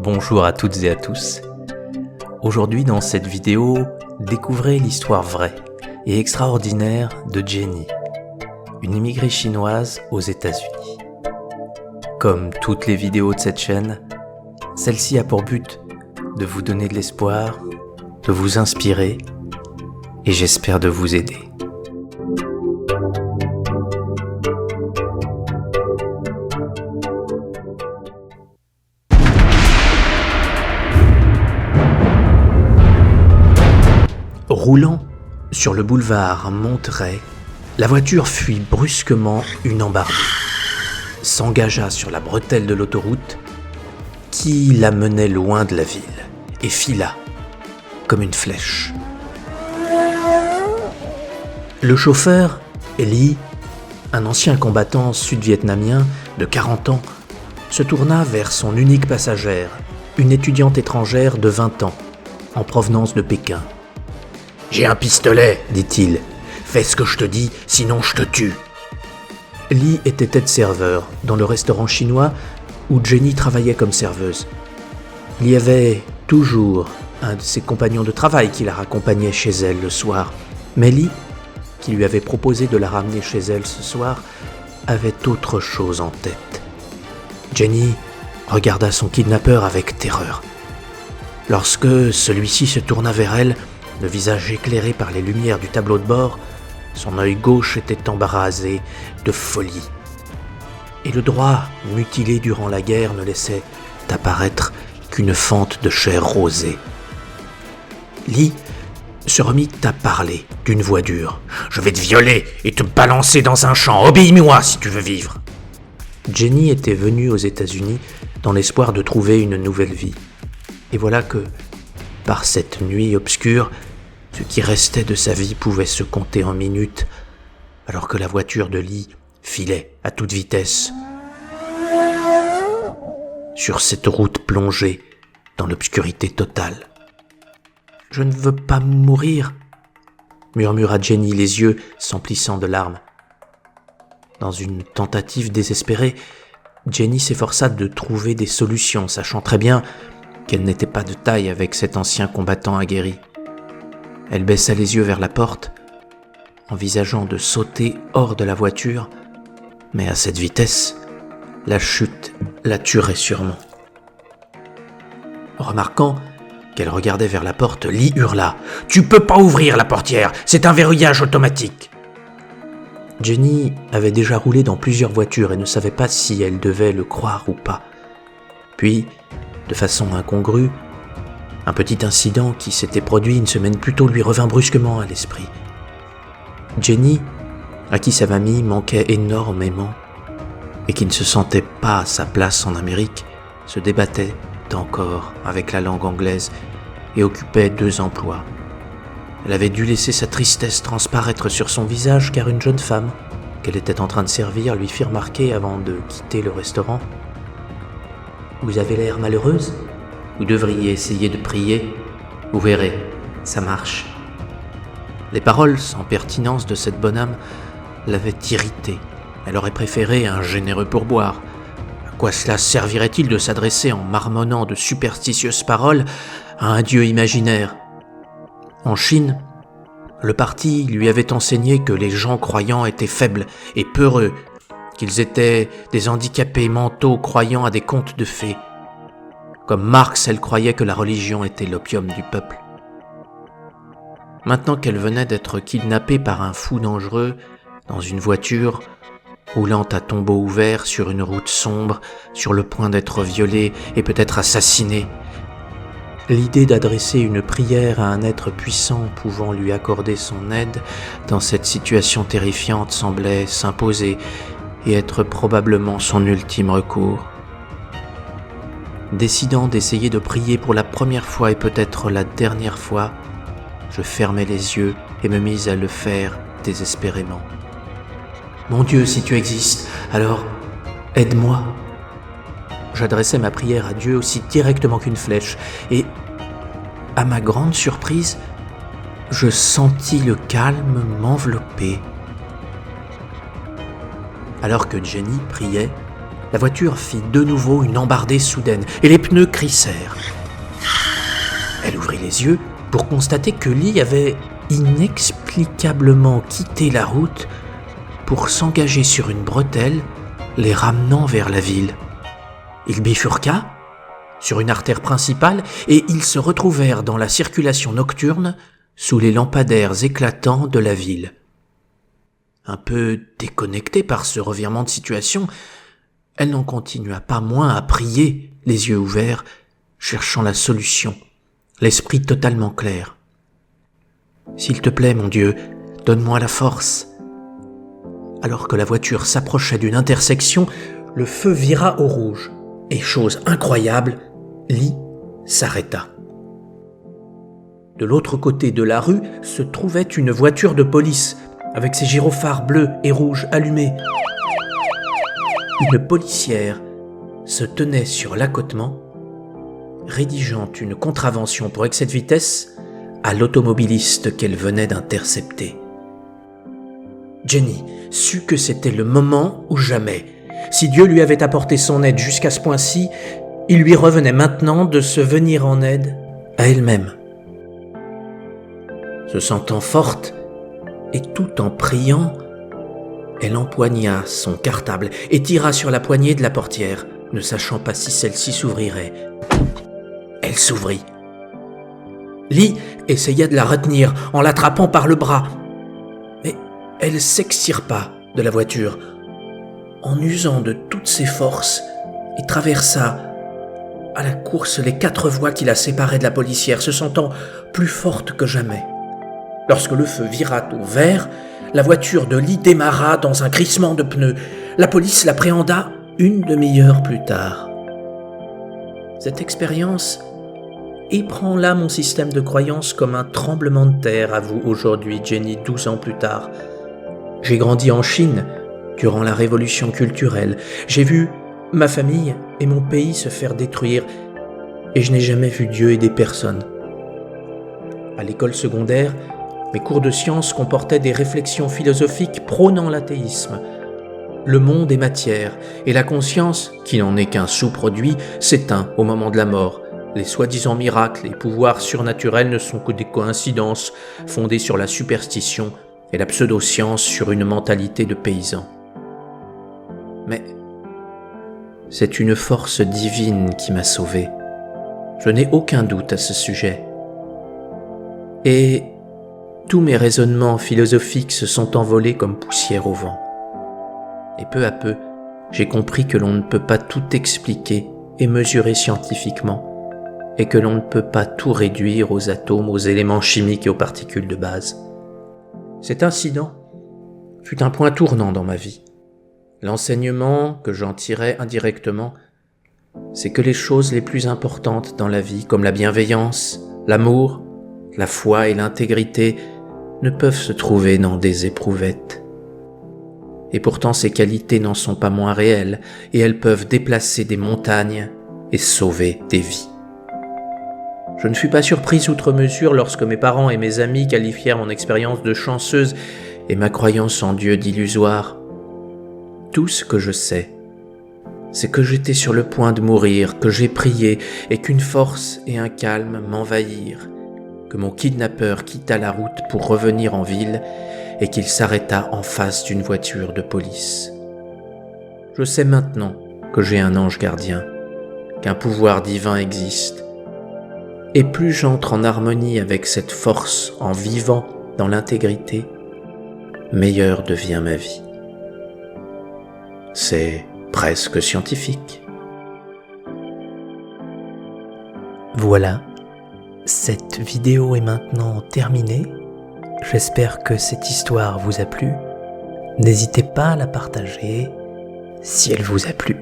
Bonjour à toutes et à tous. Aujourd'hui dans cette vidéo, découvrez l'histoire vraie et extraordinaire de Jenny, une immigrée chinoise aux États-Unis. Comme toutes les vidéos de cette chaîne, celle-ci a pour but de vous donner de l'espoir, de vous inspirer et j'espère de vous aider. Roulant sur le boulevard Monterey, la voiture fuit brusquement une embardée, s'engagea sur la bretelle de l'autoroute qui la menait loin de la ville et fila comme une flèche. Le chauffeur, Lee, un ancien combattant sud-vietnamien de 40 ans, se tourna vers son unique passagère, une étudiante étrangère de 20 ans, en provenance de Pékin. « J'ai un pistolet, dit-il. Fais ce que je te dis, sinon je te tue. » Lee était aide-serveur dans le restaurant chinois où Jenny travaillait comme serveuse. Il y avait toujours un de ses compagnons de travail qui la raccompagnait chez elle le soir. Mais Lee, qui lui avait proposé de la ramener chez elle ce soir, avait autre chose en tête. Jenny regarda son kidnappeur avec terreur. Lorsque celui-ci se tourna vers elle, le visage éclairé par les lumières du tableau de bord, son œil gauche était embrasé de folie. Et le droit, mutilé durant la guerre, ne laissait apparaître qu'une fente de chair rosée. Lee se remit à parler d'une voix dure. « Je vais te violer et te balancer dans un champ. Obéis-moi si tu veux vivre. » Jenny était venue aux États-Unis dans l'espoir de trouver une nouvelle vie. Et voilà que, par cette nuit obscure, ce qui restait de sa vie pouvait se compter en minutes, alors que la voiture de Lee filait à toute vitesse sur cette route plongée dans l'obscurité totale. « Je ne veux pas mourir » murmura Jenny, les yeux s'emplissant de larmes. Dans une tentative désespérée, Jenny s'efforça de trouver des solutions, sachant très bien qu'elle n'était pas de taille avec cet ancien combattant aguerri. Elle baissa les yeux vers la porte, envisageant de sauter hors de la voiture, mais à cette vitesse, la chute la tuerait sûrement. Remarquant qu'elle regardait vers la porte, Lee hurla « Tu peux pas ouvrir la portière, c'est un verrouillage automatique !» Jenny avait déjà roulé dans plusieurs voitures et ne savait pas si elle devait le croire ou pas. Puis, de façon incongrue, un petit incident qui s'était produit une semaine plus tôt lui revint brusquement à l'esprit. Jenny, à qui sa mamie manquait énormément et qui ne se sentait pas à sa place en Amérique, se débattait encore avec la langue anglaise et occupait 2 emplois. Elle avait dû laisser sa tristesse transparaître sur son visage car une jeune femme qu'elle était en train de servir lui fit remarquer avant de quitter le restaurant « Vous avez l'air malheureuse ? Vous devriez essayer de prier. Vous verrez, ça marche. » Les paroles sans pertinence de cette bonne âme l'avaient irritée. Elle aurait préféré un généreux pourboire. À quoi cela servirait-il de s'adresser en marmonnant de superstitieuses paroles à un dieu imaginaire ? En Chine, le parti lui avait enseigné que les gens croyants étaient faibles et peureux, qu'ils étaient des handicapés mentaux croyant à des contes de fées. Comme Marx, elle croyait que la religion était l'opium du peuple. Maintenant qu'elle venait d'être kidnappée par un fou dangereux dans une voiture, roulant à tombeau ouvert sur une route sombre, sur le point d'être violée et peut-être assassinée, l'idée d'adresser une prière à un être puissant pouvant lui accorder son aide dans cette situation terrifiante semblait s'imposer et être probablement son ultime recours. Décidant d'essayer de prier pour la première fois et peut-être la dernière fois, je fermai les yeux et me mis à le faire désespérément. « Mon Dieu, si tu existes, alors aide-moi !» J'adressai ma prière à Dieu aussi directement qu'une flèche et, à ma grande surprise, je sentis le calme m'envelopper. Alors que Jenny priait, la voiture fit de nouveau une embardée soudaine et les pneus crissèrent. Elle ouvrit les yeux pour constater que Lee avait inexplicablement quitté la route pour s'engager sur une bretelle, les ramenant vers la ville. Il bifurqua sur une artère principale et ils se retrouvèrent dans la circulation nocturne sous les lampadaires éclatants de la ville. Un peu déconnectée par ce revirement de situation, elle n'en continua pas moins à prier, les yeux ouverts, cherchant la solution, l'esprit totalement clair. « S'il te plaît, mon Dieu, donne-moi la force. » Alors que la voiture s'approchait d'une intersection, le feu vira au rouge. Et chose incroyable, Lee s'arrêta. De l'autre côté de la rue se trouvait une voiture de police, avec ses gyrophares bleus et rouges allumés. Une policière se tenait sur l'accotement, rédigeant une contravention pour excès de vitesse à l'automobiliste qu'elle venait d'intercepter. Jenny sut que c'était le moment ou jamais. Si Dieu lui avait apporté son aide jusqu'à ce point-ci, il lui revenait maintenant de se venir en aide à elle-même. Se sentant forte et tout en priant, elle empoigna son cartable et tira sur la poignée de la portière, ne sachant pas si celle-ci s'ouvrirait. Elle s'ouvrit. Lee essaya de la retenir en l'attrapant par le bras, mais elle s'extirpa de la voiture en usant de toutes ses forces et traversa à la course les 4 voies qui la séparaient de la policière, se sentant plus forte que jamais. Lorsque le feu vira au vert, la voiture de Lee démarra dans un crissement de pneus. La police l'appréhenda une demi-heure plus tard. Cette expérience ébranla mon système de croyance comme un tremblement de terre, avoue aujourd'hui Jenny 12 ans plus tard. J'ai grandi en Chine durant la révolution culturelle. J'ai vu ma famille et mon pays se faire détruire et je n'ai jamais vu Dieu aider personne. À l'école secondaire, mes cours de sciences comportaient des réflexions philosophiques prônant l'athéisme. Le monde est matière, et la conscience, qui n'en est qu'un sous-produit, s'éteint au moment de la mort. Les soi-disant miracles et pouvoirs surnaturels ne sont que des coïncidences fondées sur la superstition et la pseudo-science sur une mentalité de paysan. Mais c'est une force divine qui m'a sauvé. Je n'ai aucun doute à ce sujet. Et tous mes raisonnements philosophiques se sont envolés comme poussière au vent. Et peu à peu, j'ai compris que l'on ne peut pas tout expliquer et mesurer scientifiquement, et que l'on ne peut pas tout réduire aux atomes, aux éléments chimiques et aux particules de base. Cet incident fut un point tournant dans ma vie. L'enseignement que j'en tirais indirectement, c'est que les choses les plus importantes dans la vie, comme la bienveillance, l'amour, la foi et l'intégrité, ne peuvent se trouver dans des éprouvettes. Et pourtant ces qualités n'en sont pas moins réelles, et elles peuvent déplacer des montagnes et sauver des vies. Je ne fus pas surpris outre mesure lorsque mes parents et mes amis qualifièrent mon expérience de chanceuse et ma croyance en Dieu d'illusoire. Tout ce que je sais, c'est que j'étais sur le point de mourir, que j'ai prié et qu'une force et un calme m'envahirent, que mon kidnappeur quitta la route pour revenir en ville et qu'il s'arrêta en face d'une voiture de police. Je sais maintenant que j'ai un ange gardien, qu'un pouvoir divin existe. Et plus j'entre en harmonie avec cette force en vivant dans l'intégrité, meilleure devient ma vie. C'est presque scientifique. Voilà, cette vidéo est maintenant terminée. J'espère que cette histoire vous a plu. N'hésitez pas à la partager si elle vous a plu.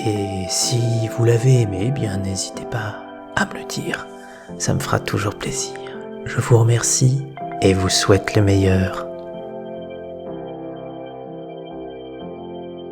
Et si vous l'avez aimé, eh bien n'hésitez pas à me le dire. Ça me fera toujours plaisir. Je vous remercie et vous souhaite le meilleur.